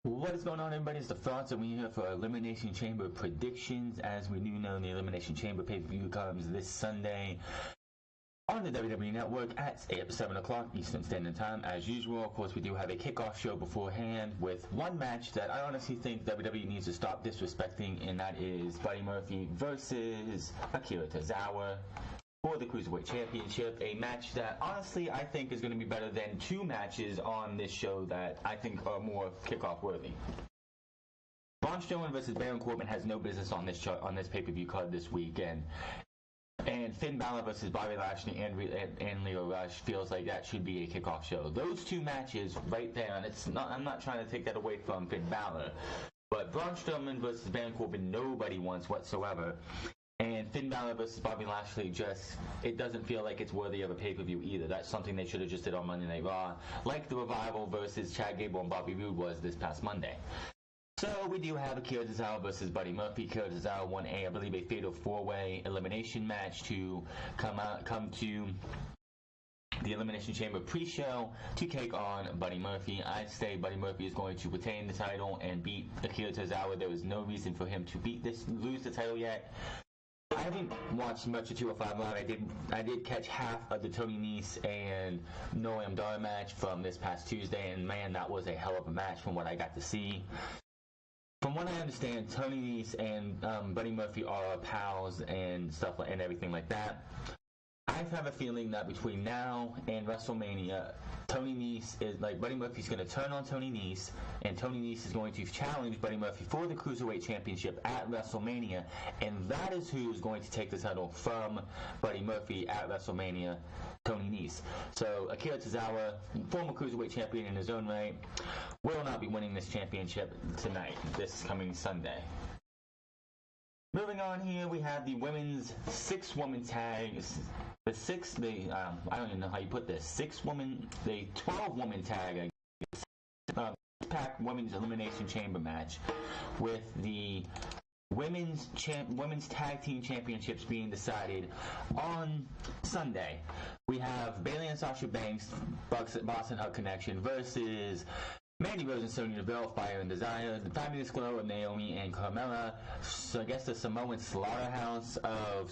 What is going on, everybody? It's the Thoughts, and we're here for Elimination Chamber predictions. As we do know, the Elimination Chamber pay-per-view comes this Sunday on the WWE Network at 7 o'clock Eastern Standard Time. As usual, of course, we do have a kickoff show beforehand with one match that I honestly think WWE needs to stop disrespecting, and that is Buddy Murphy versus Akira Tozawa for the Cruiserweight Championship, a match that honestly I think is going to be better than two matches on this show that I think are more kickoff worthy. Braun Strowman versus Baron Corbin has no business on this pay-per-view card this weekend. And Finn Balor versus Bobby Lashley and Leo Rush feels like that should be a kickoff show. Those two matches right there, and I'm not trying to take that away from Finn Balor, but Braun Strowman versus Baron Corbin nobody wants whatsoever. And Finn Balor versus Bobby Lashley it doesn't feel like it's worthy of a pay-per-view either. That's something they should have just did on Monday Night Raw, like the Revival versus Chad Gable and Bobby Roode was this past Monday. So we do have Akira Tozawa versus Buddy Murphy. Akira Tozawa won I believe a fatal four-way elimination match to come to the Elimination Chamber pre-show to take on Buddy Murphy. I say Buddy Murphy is going to retain the title and beat Akira Tozawa. There was no reason for him to lose the title yet. I haven't watched much of 205 Live. I did catch half of the Tony Nese and Noam Dar match from this past Tuesday, and man, that was a hell of a match from what I got to see. From what I understand, Tony Nese and Buddy Murphy are pals and stuff and everything like that. I have a feeling that between now and WrestleMania, Tony Nese is Buddy Murphy's going to turn on Tony Nese, and Tony Nese is going to challenge Buddy Murphy for the Cruiserweight Championship at WrestleMania, and that is who is going to take the title from Buddy Murphy at WrestleMania, Tony Nese. So Akira Tozawa, former Cruiserweight Champion in his own right, will not be winning this championship tonight, this coming Sunday. Moving on here, we have the women's six-woman tag. I don't even know how you put this. The 12-woman tag, pack women's elimination chamber match with the women's tag team championships being decided on Sunday. We have Bayley and Sasha Banks, Boston Hug Connection versus Mandy Rose and Sonya Deville, Fire and Desire, the Fabulous Glow of Naomi and Carmella, so I guess the Samoan slaughterhouse of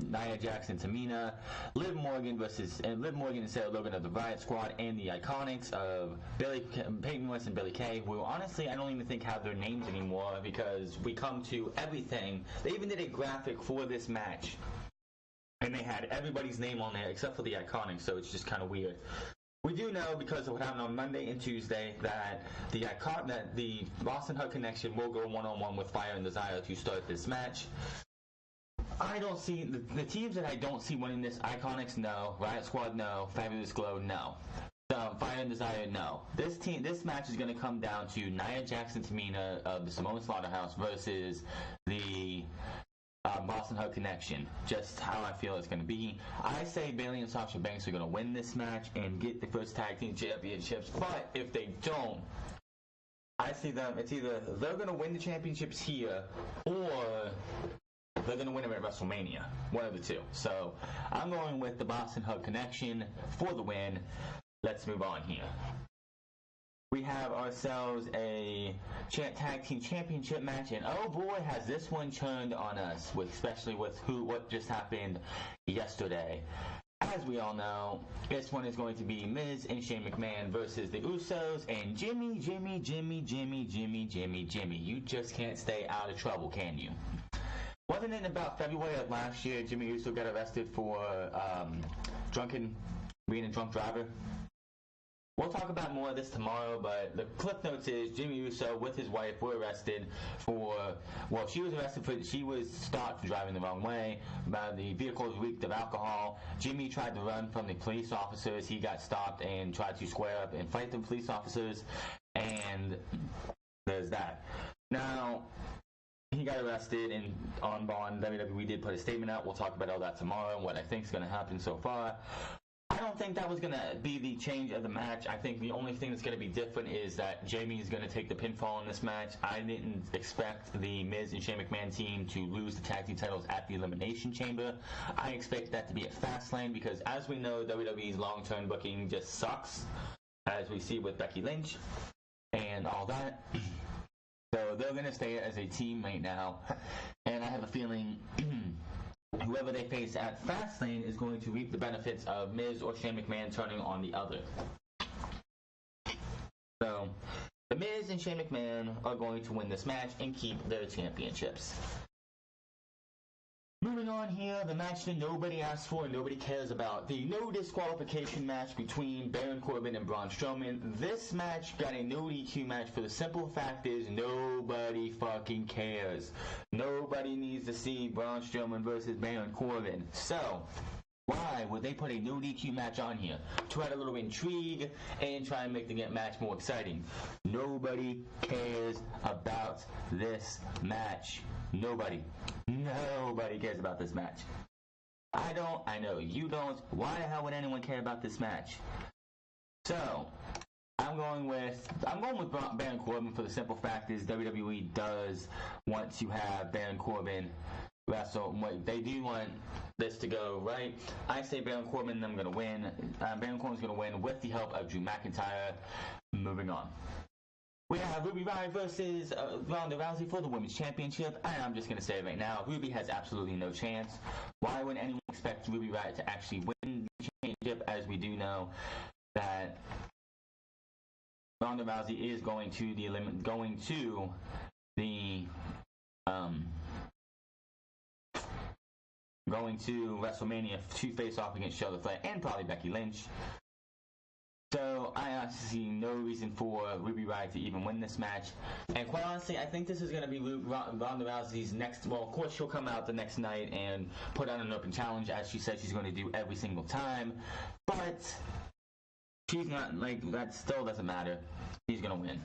Nia Jax and Tamina, Liv Morgan and Sarah Logan of the Riot Squad, and the Iconics of Peyton West and Billie Kay, who honestly I don't even think have their names anymore because we come to everything. They even did a graphic for this match, and they had everybody's name on there except for the Iconics, so it's just kind of weird. We do know, because of what happened on Monday and Tuesday, that the Boston Hug Connection will go one-on-one with Fire and Desire to start this match. I don't see the teams that I don't see winning this. Iconics, no. Riot Squad, no. Fabulous Glow, no. Fire and Desire, no. This match is going to come down to Nia Jax and Tamina of the Samoan Slaughterhouse versus the Boston Hug Connection. Just how I feel it's going to be. I say Bayley and Sasha Banks are going to win this match and get the first tag team championships, but if they don't, I see them, it's either they're going to win the championships here or they're going to win them at WrestleMania. One of the two. So I'm going with the Boston Hug Connection for the win. Let's move on here. We have ourselves a tag team championship match, and oh boy, has this one turned on us, especially with what just happened yesterday. As we all know, this one is going to be Miz and Shane McMahon versus the Usos and Jimmy. You just can't stay out of trouble, can you? Wasn't it about February of last year Jimmy Uso got arrested for being a drunk driver? We'll talk about more of this tomorrow, but the clip notes is Jimmy Uso with his wife were arrested she was stopped for driving the wrong way. The vehicle reeked of alcohol. Jimmy tried to run from the police officers. He got stopped and tried to square up and fight the police officers, and there's that. Now, he got arrested and on bond. WWE did put a statement out. We'll talk about all that tomorrow and what I think is going to happen so far. I don't think that was going to be the change of the match. I think the only thing that's going to be different is that Jamie is going to take the pinfall in this match. I didn't expect the Miz and Shane McMahon team to lose the tag team titles at the Elimination Chamber. I expect that to be at Fastlane because, as we know, WWE's long-term booking just sucks, as we see with Becky Lynch. and all that. So they're going to stay as a team right now. And I have a feeling whoever they face at Fastlane is going to reap the benefits of Miz or Shane McMahon turning on the other. So the Miz and Shane McMahon are going to win this match and keep their championships. Moving on here, the match that nobody asked for and nobody cares about. The no disqualification match between Baron Corbin and Braun Strowman. This match got a no DQ match for the simple fact is nobody fucking cares. Nobody needs to see Braun Strowman versus Baron Corbin. So, why would they put a no DQ match on here? To add a little intrigue and try and make the match more exciting. Nobody cares about this match. Nobody cares about this match. I don't, I know you don't. Why the hell would anyone care about this match? So, I'm going with Baron Corbin for the simple fact is WWE does want to have Baron Corbin wrestle. They do want this to go right. I say Baron Corbin, I'm going to win. Baron Corbin's going to win with the help of Drew McIntyre. Moving on. We have Ruby Riott versus Ronda Rousey for the Women's Championship. And I'm just going to say right now, Ruby has absolutely no chance. Why would anyone expect Ruby Riott to actually win the championship, as we do know that Ronda Rousey is going to WrestleMania to face off against Charlotte Flair and probably Becky Lynch. So I honestly see no reason for Ruby Riott to even win this match. And quite honestly, I think this is going to be Ronda Rousey's next. Well, of course, she'll come out the next night and put on an open challenge, as she said she's going to do every single time. But she's not, that still doesn't matter. She's going to win.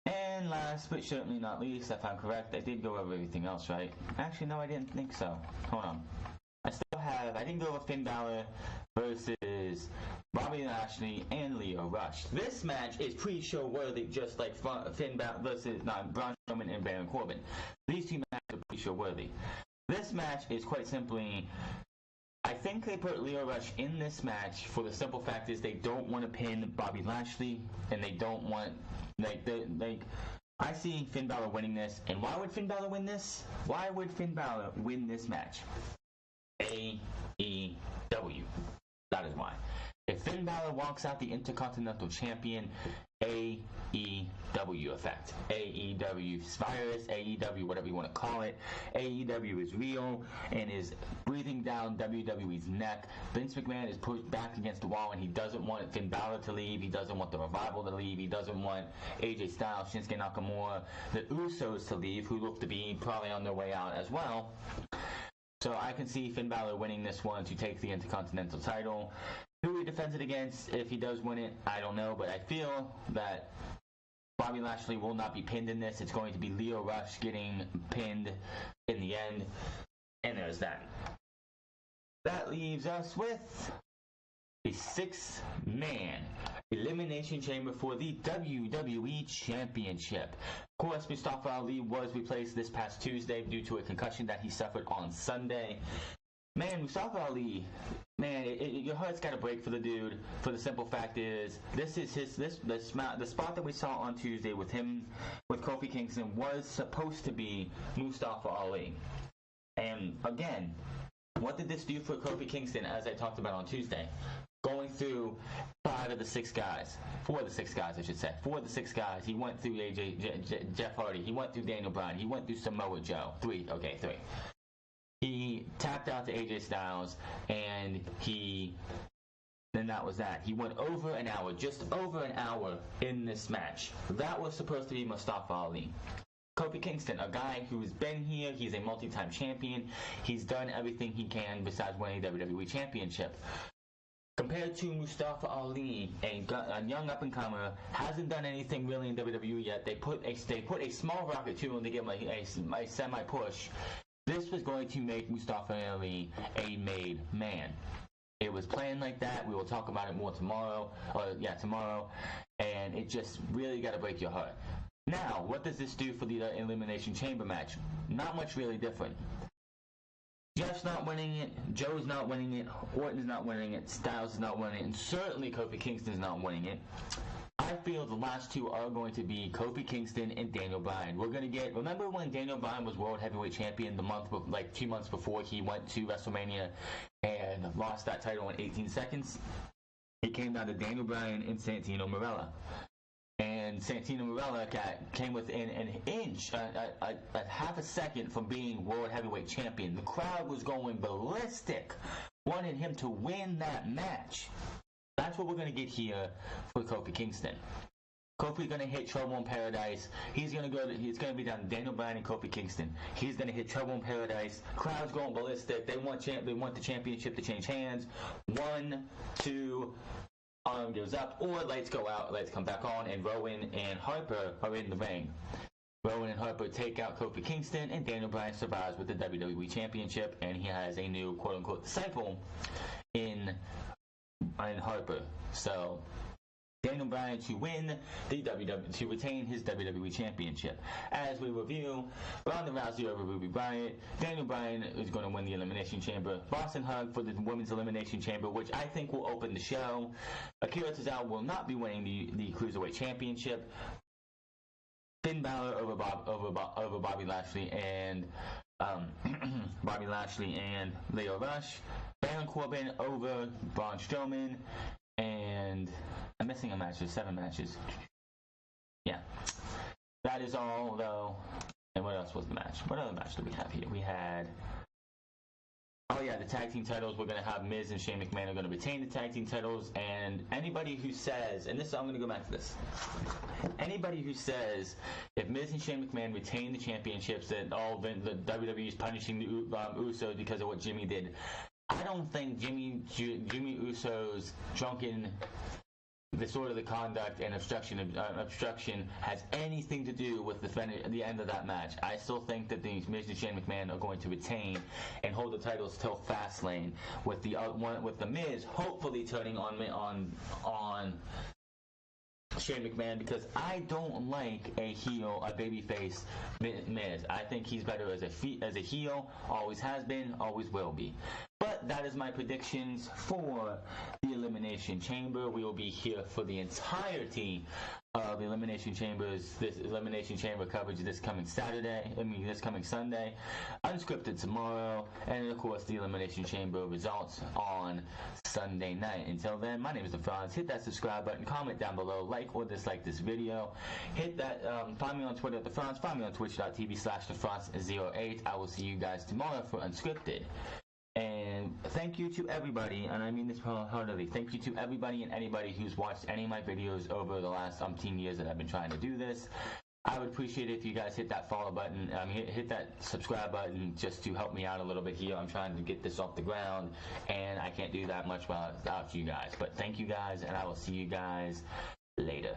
And last but certainly not least, if I'm correct, I did go over everything else, right? Actually, no, I didn't think so. Hold on. I didn't go over Finn Balor versus Bobby Lashley and Lio Rush. This match is pre-show worthy, just like Finn Balor versus Braun Strowman and Baron Corbin. These two matches are pre-show worthy. This match is quite simply, I think they put Lio Rush in this match for the simple fact is they don't want to pin Bobby Lashley, and they don't want, I see Finn Balor winning this. And why would Finn Balor win this? Why would Finn Balor win this match? AEW. That is why. If Finn Balor walks out the Intercontinental Champion, AEW effect. AEW virus, AEW, whatever you want to call it. AEW is real and is breathing down WWE's neck. Vince McMahon is pushed back against the wall and he doesn't want Finn Balor to leave. He doesn't want the Revival to leave. He doesn't want AJ Styles, Shinsuke Nakamura, the Usos to leave, who look to be probably on their way out as well. So I can see Finn Balor winning this one to take the Intercontinental title. Who he defends it against, if he does win it, I don't know. But I feel that Bobby Lashley will not be pinned in this. It's going to be Lio Rush getting pinned in the end. And there's that. That leaves us with a 6-man Elimination Chamber for the WWE Championship. Of course, Mustafa Ali was replaced this past Tuesday due to a concussion that he suffered on Sunday. Man, Mustafa Ali, man, your heart's got to break for the dude. For the simple fact is, this is the spot that we saw on Tuesday with him, with Kofi Kingston, was supposed to be Mustafa Ali. And again, what did this do for Kofi Kingston, as I talked about on Tuesday? Going through 4 of the 6 guys. He went through Jeff Hardy. He went through Daniel Bryan. He went through Samoa Joe. 3. He tapped out to AJ Styles, and then that was that. He went over an hour, just over an hour in this match. That was supposed to be Mustafa Ali. Kofi Kingston, a guy who's been here, he's a multi-time champion. He's done everything he can besides winning a WWE Championship. Compared to Mustafa Ali, a young up-and-comer, hasn't done anything really in WWE yet. They put a small rocket to him to give him a semi-push. This was going to make Mustafa Ali a made man. It was planned like that. We will talk about it more tomorrow. And it just really got to break your heart. Now, what does this do for the Elimination Chamber match? Not much really different. Jeff's not winning it, Joe's not winning it, Orton's not winning it, Styles is not winning it, and certainly Kofi Kingston's not winning it. I I feel the last two are going to be Kofi Kingston and Daniel Bryan. We're going to get, remember when Daniel Bryan was World Heavyweight Champion 2 months before he went to WrestleMania and lost that title in 18 seconds? It came down to Daniel Bryan and Santino Marella. And Santino Marella came within an inch, a half a second from being World Heavyweight Champion. The crowd was going ballistic, wanted him to win that match. That's what we're going to get here for Kofi Kingston. Kofi's going to hit Trouble in Paradise. It's going to be down to Daniel Bryan and Kofi Kingston. He's going to hit Trouble in Paradise. Crowd's going ballistic. They want the championship to change hands. 1, 2, arm goes up, or lights go out, lights come back on, and Rowan and Harper are in the ring. Rowan and Harper take out Kofi Kingston, and Daniel Bryan survives with the WWE Championship, and he has a new quote-unquote disciple in Harper. So Daniel Bryan to win to retain his WWE Championship. As we review, Ronda Rousey over Ruby Riott. Daniel Bryan is going to win the Elimination Chamber. Boston Hug for the Women's Elimination Chamber, which I think will open the show. Akira Tozawa will not be winning the Cruiserweight Championship. Finn Balor over Bobby Lashley and Leo Rush. Baron Corbin over Braun Strowman. And I'm missing a match. There's 7 matches. Yeah. That is all, though. And what else was the match? What other match did we have here? We had... Oh, yeah, the tag team titles. We're going to have Miz and Shane McMahon are going to retain the tag team titles. And anybody who says... And this, I'm going to go back to this. Anybody who says if Miz and Shane McMahon retain the championships, that the WWE is punishing the Usos because of what Jimmy did. I don't think Jimmy Uso's drunken disorder of the conduct and obstruction has anything to do with the end of that match. I still think that the Miz and Shane McMahon are going to retain and hold the titles till Fastlane, with the Miz hopefully turning on Shane McMahon, because I don't like a babyface Miz. I think he's better as a heel, always has been, always will be. But that is my predictions for the Elimination Chamber. We will be here for the entirety of the Elimination Chamber coverage this coming Sunday, unscripted tomorrow, and of course the Elimination Chamber results on Sunday night. Until then, my name is The Franz. Hit that subscribe button, comment down below, like or dislike this video. Hit that, find me on Twitter at The Franz, find me on twitch.tv/TheFranz08. I will see you guys tomorrow for Unscripted. And thank you to everybody, and I mean this wholeheartedly, thank you to everybody and anybody who's watched any of my videos over the last umpteen years that I've been trying to do this. I would appreciate it if you guys hit that follow button, hit that subscribe button, just to help me out a little bit here. I'm trying to get this off the ground, and I can't do that much without you guys. But thank you guys, and I will see you guys later.